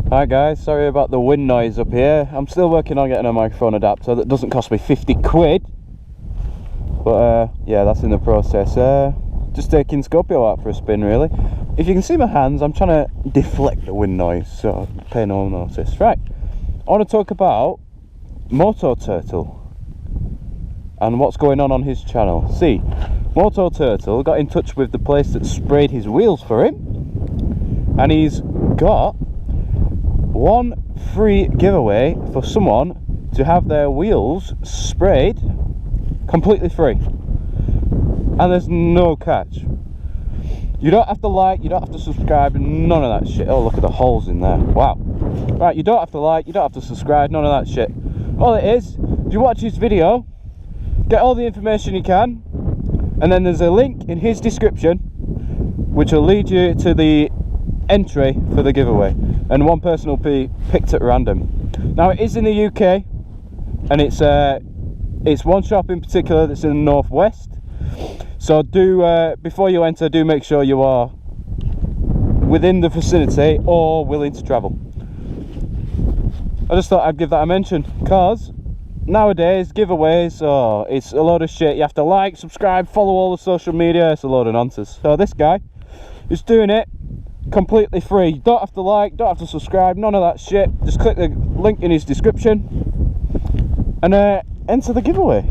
Hi guys, sorry about the wind noise up here. I'm still working on getting a microphone adapter that doesn't cost me 50 quid. But yeah, that's in the process. Just taking Scorpio out for a spin really. If you can see my hands, I'm trying to deflect the wind noise, so pay no notice. Right, I want to talk about MotoTurtle and what's going on his channel. See, MotoTurtle got in touch with the place that sprayed his wheels for him, and he's got one free giveaway for someone to have their wheels sprayed completely free, and there's no catch. You don't have to like, you don't have to subscribe, none of that shit. Oh, look at the holes in there, wow. Right, you don't have to like, you don't have to subscribe, none of that shit. All it is, if you watch his video, get all the information you can, and then there's a link in his description which will lead you to the entry for the giveaway, and one person will be picked at random. Now it is in the UK, and it's one shop in particular that's in the northwest, so do before you enter, do make sure you are within the vicinity or willing to travel. I just thought I'd give that a mention, because nowadays giveaways, oh, it's a load of shit. You have to like, subscribe, follow all the social media. It's a load of nonsense. So this guy is doing it completely free. You don't have to like, don't have to subscribe, none of that shit. Just click the link in his description and enter the giveaway.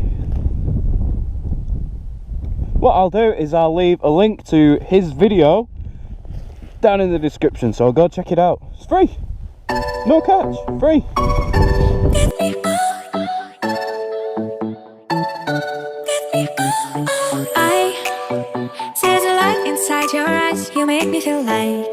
What I'll do is I'll leave a link to his video down in the description, so go check it out. It's free, no catch, free. I see the light inside your eyes. You make me feel like